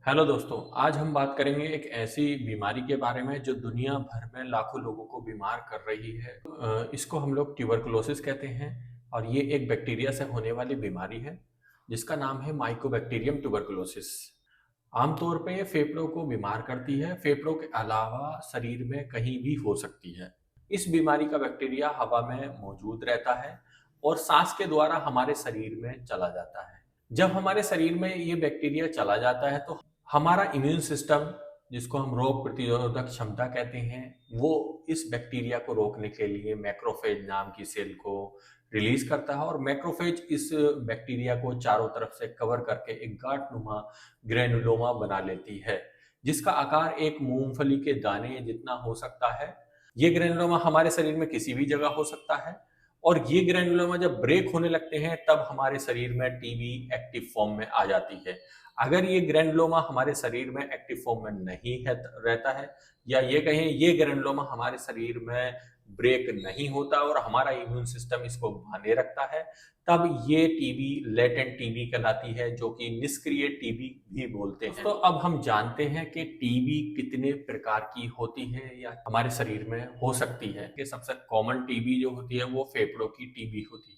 Hello दोस्तों, आज हम बात करेंगे एक ऐसी बीमारी के बारे में जो दुनिया भर में लाखों लोगों को बीमार कर रही है। इसको हम लोग ट्यूबरकुलोसिस कहते हैं और ये एक बैक्टीरिया से होने वाली बीमारी है जिसका नाम है माइकोबैक्टीरियम ट्यूबरकुलोसिस। आमतौर पे ये फेफड़ों को बीमार करती है। फेफड़ों के अलावा शरीर में कहीं भी हो सकती है। इस बीमारी का बैक्टीरिया हवा में मौजूद रहता है और सांस के द्वारा हमारे शरीर में चला जाता है। जब हमारे शरीर में ये बैक्टीरिया चला जाता है तो हमारा इम्यून सिस्टम, जिसको हम रोग प्रतिरोधक क्षमता कहते हैं, वो इस बैक्टीरिया को रोकने के लिए मैक्रोफेज नाम की सेल को रिलीज करता है और मैक्रोफेज इस बैक्टीरिया को चारों तरफ से कवर करके एक गांठनुमा ग्रेनुलोमा बना लेती है, जिसका आकार एक मूंगफली के दाने जितना हो सकता है। ये ग्रेनुलोमा हमारे शरीर में किसी भी जगह हो सकता है और ये ग्रेनुलोमा जब ब्रेक होने लगते हैं तब हमारे शरीर में टीबी एक्टिव फॉर्म में आ जाती है। अगर ये ग्रेनुलोमा हमारे शरीर में एक्टिव फॉर्म में नहीं है रहता है, या ये कहें ये ग्रेनुलोमा हमारे शरीर में ब्रेक नहीं होता और हमारा इम्यून सिस्टम इसको बांधे रखता है, तब ये टीबी लेटेंट टीबी कहलाती है, जो कि निष्क्रिय टीबी भी बोलते हैं। तो अब हम जानते हैं कि टीबी कितने प्रकार की होती है या हमारे शरीर में हो सकती है। कि सबसे कॉमन टीबी जो होती है वो फेफड़ों की टीबी होती है।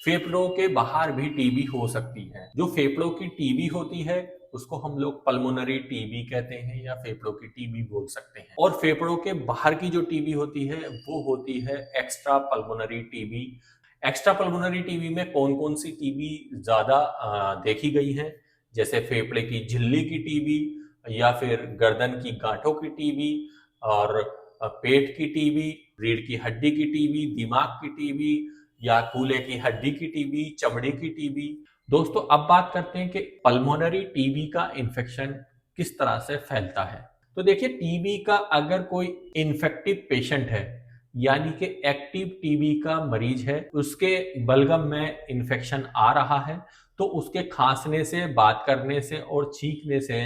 फेफड़ों के बाहर भी टीबी हो सकती है। जो फेफड़ों की टीबी होती है उसको हम लोग पल्मोनरी टीबी कहते हैं या फेफड़ों की टीबी बोल सकते हैं। और फेफड़ों के बाहर की जो टीबी होती है वो होती है extra pulmonary TB. Extra pulmonary TB में कौन कौन सी टीबी ज्यादा देखी गई है, जैसे फेफड़े की झिल्ली की टीबी या फिर गर्दन की गांठों की टीबी और पेट की टीबी, रीढ़ की हड्डी की टीबी, दिमाग की टीबी या कूल्हे की हड्डी की टीबी, चमड़ी की टीबी। दोस्तों, अब बात करते हैं कि पल्मोनरी टीबी का इन्फेक्शन किस तरह से फैलता है। तो देखिए, टीबी का अगर कोई इन्फेक्टिव पेशेंट है, यानी कि एक्टिव टीबी का मरीज है, उसके बलगम में इन्फेक्शन आ रहा है, तो उसके खांसने से, बात करने से और छींकने से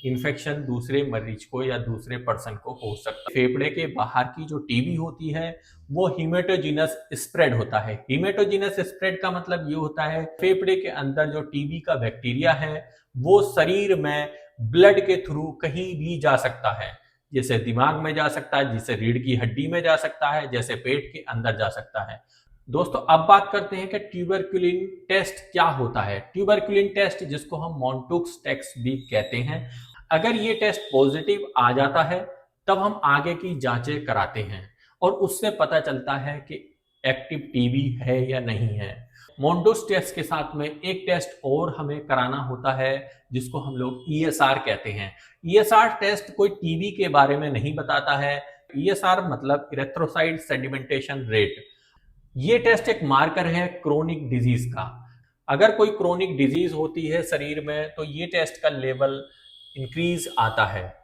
इन्फेक्शन दूसरे मरीज को या दूसरे पर्सन को हो सकता है। फेफड़े के बाहर की जो टीबी होती है वो हीमेटोजीनस स्प्रेड होता है। हीमेटोजीनस स्प्रेड का मतलब ये होता है फेफड़े के अंदर जो टीबी का बैक्टीरिया है वो शरीर में ब्लड के थ्रू कहीं भी जा सकता है। जैसे दिमाग में जा सकता है, जैसे रीढ़ की हड्डी में जा सकता है, जैसे पेट के अंदर जा सकता है। दोस्तों, अब बात करते हैं कि ट्यूबरक्युलिन टेस्ट क्या होता है। ट्यूबरक्युलिन टेस्ट, जिसको हम मॉन्टुक्स टेस्ट भी कहते हैं, अगर ये टेस्ट पॉजिटिव आ जाता है तब हम आगे की जांचें कराते हैं और उससे पता चलता है कि एक्टिव टीबी है या नहीं है। मॉन्टुक्स टेस्ट के साथ में एक टेस्ट और हमें कराना होता है जिसको हम लोग ईएसआर कहते हैं। ईएसआर टेस्ट कोई टीबी के बारे में नहीं बताता है। ईएसआर मतलब इरेथ्रोसाइट सेडिमेंटेशन रेट। ये टेस्ट एक मार्कर है क्रोनिक डिजीज का। अगर कोई क्रोनिक डिजीज होती है शरीर में तो ये टेस्ट का लेवल इंक्रीज आता है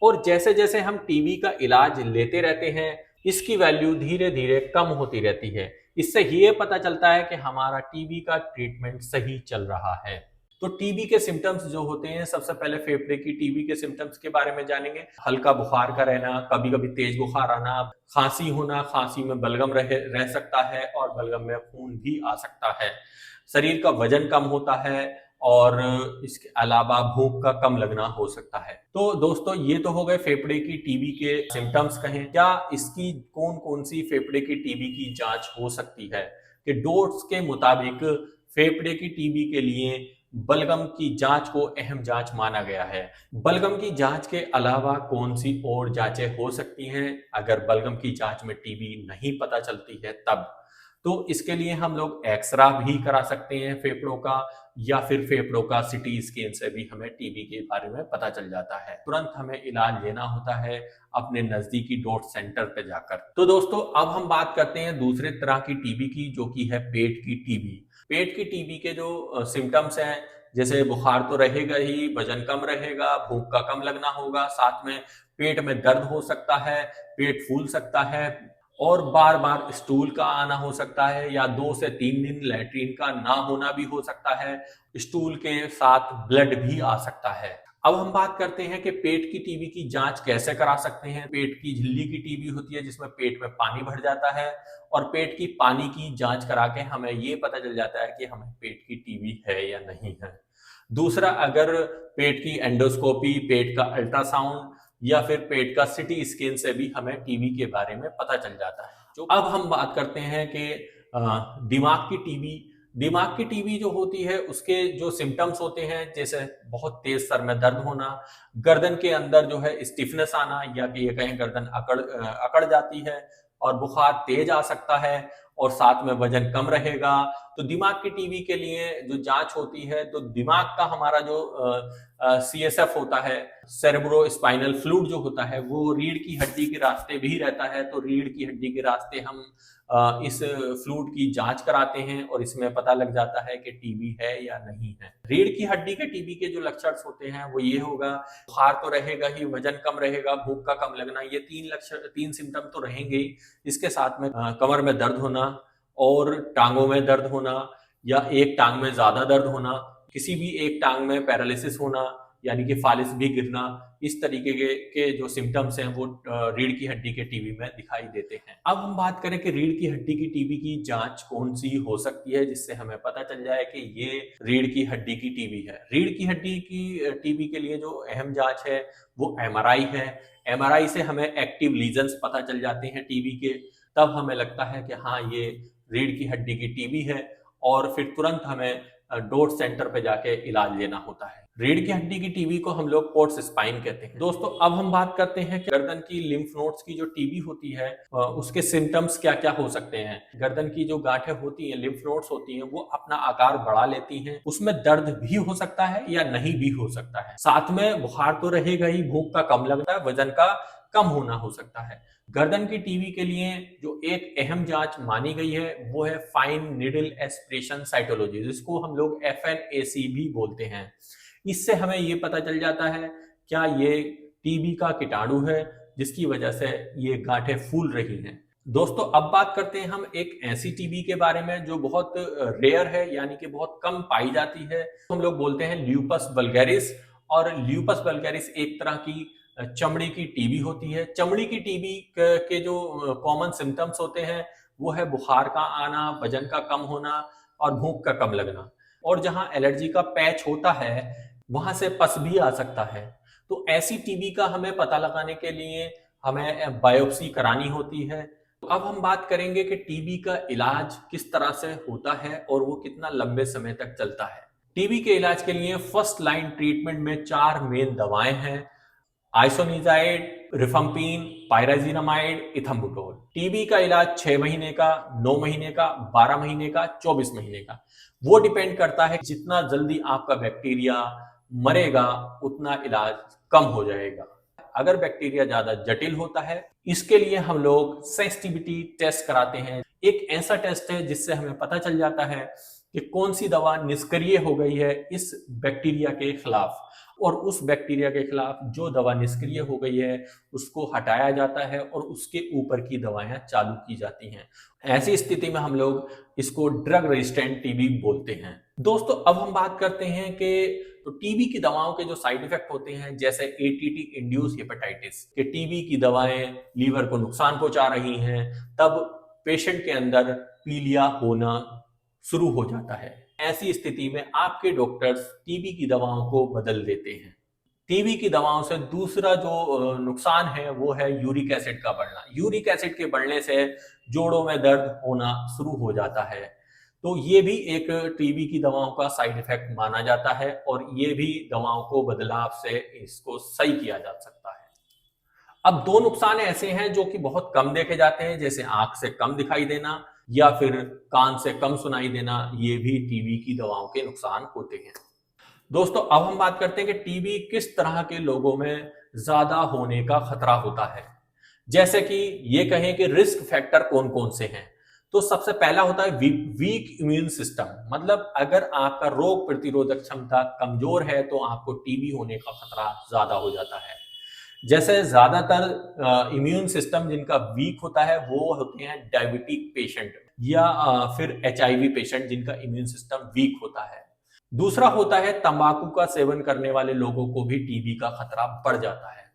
और जैसे जैसे हम टीबी का इलाज लेते रहते हैं इसकी वैल्यू धीरे धीरे कम होती रहती है। इससे ये पता चलता है कि हमारा टीबी का ट्रीटमेंट सही चल रहा है। तो टीबी के सिम्टम्स जो होते हैं, सबसे पहले फेफड़े की टीबी के सिम्टम्स के बारे में जानेंगे। हल्का बुखार का रहना, कभी कभी तेज बुखार आना, खांसी होना, खांसी में बलगम रह सकता है और बलगम में खून भी आ सकता है। शरीर का वजन कम होता है और इसके अलावा भूख का कम लगना हो सकता है। तो दोस्तों, ये तो हो गए फेफड़े की टीबी के सिम्टम्स। कहें क्या इसकी कौन कौन सी फेफड़े की टीबी की जांच हो सकती है, कि डोट्स के मुताबिक फेफड़े की टीबी के लिए बलगम की जांच को अहम जांच माना गया है। बलगम की जांच के अलावा कौन सी और जांचें हो सकती हैं अगर बलगम की जांच में टीबी नहीं पता चलती है तब? तो इसके लिए हम लोग एक्सरा भी करा सकते हैं फेफड़ों का, या फिर फेफड़ों का सिटी स्कैन से भी हमें टीबी के बारे में पता चल जाता है। तुरंत हमें इलाज लेना होता है अपने नजदीकी डॉट सेंटर पे जाकर। तो दोस्तों, अब हम बात करते हैं दूसरे तरह की टीबी की, जो कि है पेट की टीबी। पेट की टीबी के जो सिम्टम्स हैं, जैसे बुखार तो रहेगा ही, वजन कम रहेगा, भूख का कम लगना होगा, साथ में पेट में दर्द हो सकता है, पेट फूल सकता है और बार बार स्टूल का आना हो सकता है, या 2 से 3 दिन लैट्रीन का ना होना भी हो सकता है। स्टूल के साथ ब्लड भी आ सकता है। अब हम बात करते हैं कि पेट की टीबी की जांच कैसे करा सकते हैं। पेट की झिल्ली की टीबी होती है जिसमें पेट में पानी भर जाता है और पेट की पानी की जांच करा के हमें ये पता चल जाता है कि हमें पेट की टीबी है या नहीं है। दूसरा, अगर पेट की एंडोस्कोपी, पेट का अल्ट्रासाउंड या फिर पेट का सिटी स्कैन से भी हमें टीबी के बारे में पता चल जाता है। जो अब हम बात करते हैं कि दिमाग की टीबी। दिमाग की टीबी जो होती है उसके जो सिम्टम्स होते हैं, जैसे बहुत तेज सर में दर्द होना, गर्दन के अंदर जो है स्टिफनेस आना, या कि ये कहें गर्दन अकड़ जाती है, और बुखार तेज आ सकता है, और साथ में वजन कम रहेगा। तो दिमाग की टीबी के लिए जो जांच होती है, तो दिमाग का हमारा जो CSF होता है, सेरेब्रो स्पाइनल फ्लूइड जो होता है, वो रीढ़ की हड्डी के रास्ते भी रहता है। तो रीढ़ की हड्डी के रास्ते हम इस फ्लूइड की जांच कराते हैं और इसमें पता लग जाता है कि टीबी है या नहीं है। रीढ़ की हड्डी के टीबी के जो लक्षण होते हैं वो ये होगा, बुखार तो रहेगा ही, वजन कम रहेगा, भूख का कम लगना, ये तीन सिम्टम तो रहेंगे ही। इसके साथ में कमर में दर्द होना और टांगों में दर्द होना, या एक टांग में ज्यादा दर्द होना, किसी भी एक टांग में पैरालिसिस होना, यानी कि फालिस भी गिरना। इस तरीके के जो सिम्टम्स हैं वो रीढ़ की हड्डी के टीबी में दिखाई देते हैं। अब हम बात करें कि रीढ़ की हड्डी की टीबी की जांच कौन सी हो सकती है जिससे हमें पता चल जाए कि ये रीढ़ की हड्डी की टीबी है। रीढ़ की हड्डी की टीबी के लिए जो अहम जांच है वो MRI है। MRI से हमें एक्टिव लीजन्स पता चल जाते हैं टीबी के, तब हमें लगता है कि हाँ, ये रीढ़ की हड्डी की टीबी है, और फिर तुरंत हमें डॉट सेंटर पे जाके इलाज लेना होता है। रीढ़ की हड्डी की टीबी को हम लोग पोर्ट्स स्पाइन कहते हैं। दोस्तों, अब हम बात करते हैं कि गर्दन की लिम्फ नोड्स की जो टीबी होती है उसके सिम्टम्स क्या क्या हो सकते हैं। गर्दन की जो गांठें होती हैं, लिम्फ नोड्स होती हैं, वो अपना आकार बढ़ा लेती हैं। उसमें दर्द भी हो सकता है या नहीं भी हो सकता है। साथ में बुखार तो रहेगा ही, भूख का कम लगता है, वजन का कम होना हो सकता है। गर्दन की टीबी के लिए जो एक अहम जांच मानी गई है वो है फाइन नीडल एस्पिरेशन साइटोलॉजी, जिसको हम लोग FNAC भी बोलते हैं। इससे हमें ये पता चल जाता है क्या ये टीबी का कीटाणु है जिसकी वजह से ये गांठें फूल रही हैं। दोस्तों, अब बात करते हैं हम एक ऐसी टीबी के बारे में जो बहुत रेयर है, यानी कि बहुत कम पाई जाती है। हम लोग बोलते हैं ल्यूपस वल्गैरिस। और ल्यूपस वल्गैरिस एक तरह की चमड़ी की टीबी होती है। चमड़ी की टीबी के जो कॉमन सिम्टम्स होते हैं वो है बुखार का आना, वजन का कम होना और भूख का कम लगना। और जहां एलर्जी का पैच होता है वहां से पस भी आ सकता है। तो ऐसी टीबी का हमें पता लगाने के लिए हमें बायोप्सी करानी होती है। तो अब हम बात करेंगे कि टीबी का इलाज किस तरह से होता है और वो कितना लंबे समय तक चलता है। टीबी के इलाज के लिए फर्स्ट लाइन ट्रीटमेंट में 4 मेन दवाएं हैं: आइसोनिजाइड, रिफम्पिन, पायराजिनामाइड, इथम्बुटोल। टीबी का इलाज 6 महीने का, 9 महीने का, 12 महीने का, 24 महीने का। वो डिपेंड करता है जितना जल्दी आपका बैक्टीरिया मरेगा उतना इलाज कम हो जाएगा। अगर बैक्टीरिया ज्यादा जटिल होता है, इसके लिए हम लोग सेंसिटिविटी टेस्ट कराते हैं। एक ऐसा टेस्ट है जिससे हमें पता चल जाता है कि कौन सी दवा निष्क्रिय हो गई है इस बैक्टीरिया के खिलाफ, और उस बैक्टीरिया के खिलाफ जो दवा निष्क्रिय हो गई है उसको हटाया जाता है और उसके ऊपर की दवाएं चालू की जाती हैं। ऐसी स्थिति में हम लोग इसको ड्रग रेजिस्टेंट टीबी बोलते हैं। दोस्तों, अब हम बात करते हैं कि तो टीबी की दवाओं के जो साइड इफेक्ट होते हैं, जैसे ATT इंड्यूस हेपेटाइटिस, कि टीबी की दवाएं लीवर को नुकसान पहुंचा रही हैं, तब पेशेंट के अंदर पीलिया होना शुरू हो जाता है। ऐसी स्थिति में आपके डॉक्टर्स टीबी की दवाओं को बदल देते हैं। टीबी की दवाओं से दूसरा जो नुकसान है वो है यूरिक एसिड का बढ़ना। यूरिक एसिड के बढ़ने से जोड़ों में दर्द होना शुरू हो जाता है। तो ये भी एक टीबी की दवाओं का साइड इफेक्ट माना जाता है, और ये भी दवाओं को बदलाव से इसको सही किया जा सकता है। अब 2 नुकसान ऐसे हैं जो कि बहुत कम देखे जाते हैं, जैसे आंख से कम दिखाई देना या फिर कान से कम सुनाई देना। ये भी टीबी की दवाओं के नुकसान होते हैं। दोस्तों, अब हम बात करते हैं कि टीबी किस तरह के लोगों में ज्यादा होने का खतरा होता है। जैसे कि ये कहें कि रिस्क फैक्टर कौन कौन से हैं, तो सबसे पहला होता है वीक इम्यून सिस्टम। मतलब अगर आपका रोग प्रतिरोधक क्षमता कमजोर है तो आपको टीबी होने का खतरा ज्यादा हो जाता है। जैसे ज्यादातर इम्यून सिस्टम जिनका वीक होता है वो होते हैं डायबिटिक पेशेंट, या फिर HIV पेशेंट जिनका इम्यून सिस्टम वीक होता है। दूसरा होता है तंबाकू का सेवन करने वाले लोगों को भी टीबी का खतरा बढ़ जाता है।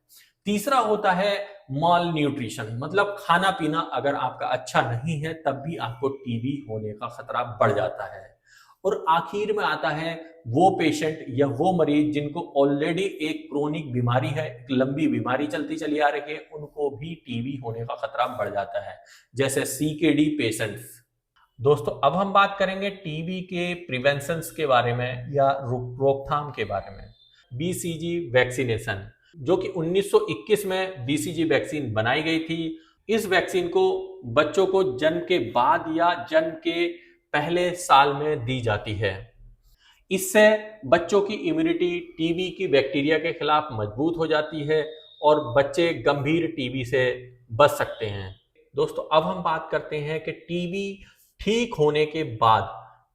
तीसरा होता है माल न्यूट्रिशन, मतलब खाना पीना अगर आपका अच्छा नहीं है तब भी आपको टीबी होने का खतरा बढ़ जाता है। और आखिर में आता है वो पेशेंट या वो मरीज जिनको ऑलरेडी एक क्रोनिक बीमारी है, एक लंबी बीमारी चलती चली आ रही है, उनको भी टीबी होने का खतरा बढ़ जाता है, जैसे सीकेडी पेशेंट्स। दोस्तों अब हम बात करेंगे टीबी के प्रिवेंशन के बारे में या रोकथाम के बारे में। बीसीजी वैक्सीनेशन, जो कि 1921 में बीसीजी वैक्सीन बनाई गई थी। इस वैक्सीन को बच्चों को जन्म के बाद या जन्म के पहले साल में दी जाती है। इससे बच्चों की इम्यूनिटी टीबी की बैक्टीरिया के खिलाफ मजबूत हो जाती है और बच्चे गंभीर टीबी से बच सकते हैं। दोस्तों अब हम बात करते हैं कि टीबी ठीक होने के बाद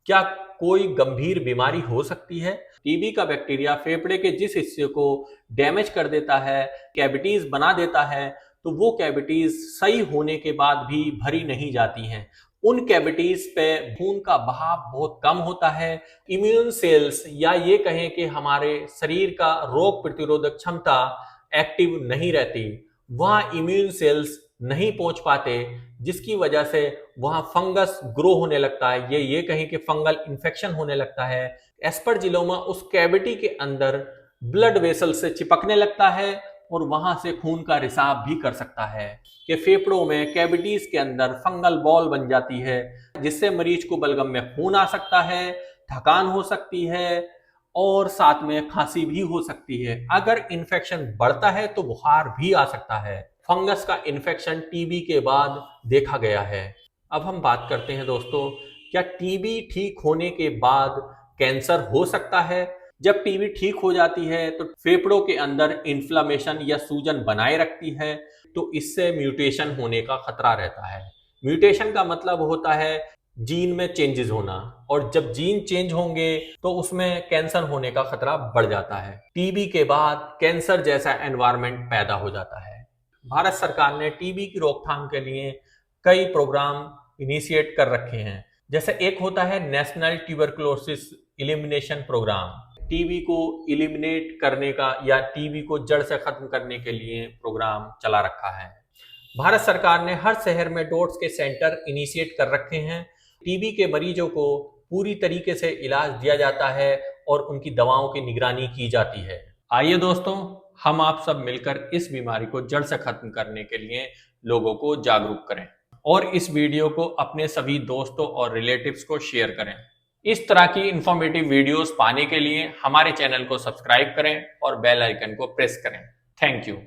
क्या कोई गंभीर बीमारी हो सकती है। टीबी का बैक्टीरिया फेफड़े के जिस हिस्से को डैमेज कर देता है, कैविटीज बना देता है, तो वो कैविटीज सही होने के बाद भी भरी नहीं जाती हैं। उन कैविटीज पे खून का बहाव बहुत कम होता है। इम्यून सेल्स या ये कहें कि हमारे शरीर का रोग प्रतिरोधक क्षमता एक्टिव नहीं रहती, वहां इम्यून सेल्स नहीं पहुंच पाते, जिसकी वजह से वहां फंगस ग्रो होने लगता है, ये कहें कि फंगल इन्फेक्शन होने लगता है। एस्परजिलोमा उस कैविटी के अंदर ब्लड वेसल से चिपकने लगता है और वहां से खून का रिसाव भी कर सकता है कि फेफड़ों में कैविटीज के अंदर फंगल बॉल बन जाती है, जिससे मरीज को बलगम में खून आ सकता है, थकान हो सकती है और साथ में खांसी भी हो सकती है। अगर इन्फेक्शन बढ़ता है तो बुखार भी आ सकता है। फंगस का इन्फेक्शन टीबी के बाद देखा गया है। अब हम बात करते हैं दोस्तों, क्या टीबी ठीक होने के बाद कैंसर हो सकता है। जब टीबी ठीक हो जाती है तो फेफड़ों के अंदर इन्फ्लामेशन या सूजन बनाए रखती है, तो इससे म्यूटेशन होने का खतरा रहता है। म्यूटेशन का मतलब होता है जीन में चेंजेस होना, और जब जीन चेंज होंगे तो उसमें कैंसर होने का खतरा बढ़ जाता है। टीबी के बाद कैंसर जैसा एनवायरनमेंट पैदा हो जाता है। भारत सरकार ने टीबी की रोकथाम के लिए कई प्रोग्राम इनिशिएट कर रखे हैं। जैसे एक होता है national tuberculosis elimination programme, TB को इलिमिनेट करने का या टीबी को जड़ से खत्म करने के लिए प्रोग्राम चला रखा है। भारत सरकार ने हर शहर में डॉट्स के सेंटर इनिशिएट कर रखे हैं। टीबी के मरीजों को पूरी तरीके से इलाज दिया जाता है और उनकी दवाओं की निगरानी की जाती है। आइए दोस्तों, हम आप सब मिलकर इस बीमारी को जड़ से खत्म करने के लिए लोगों को जागरूक करें और इस वीडियो को अपने सभी दोस्तों और रिलेटिव्स को शेयर करें। इस तरह की इंफॉर्मेटिव वीडियोस पाने के लिए हमारे चैनल को सब्सक्राइब करें और बेल आइकन को प्रेस करें। Thank you.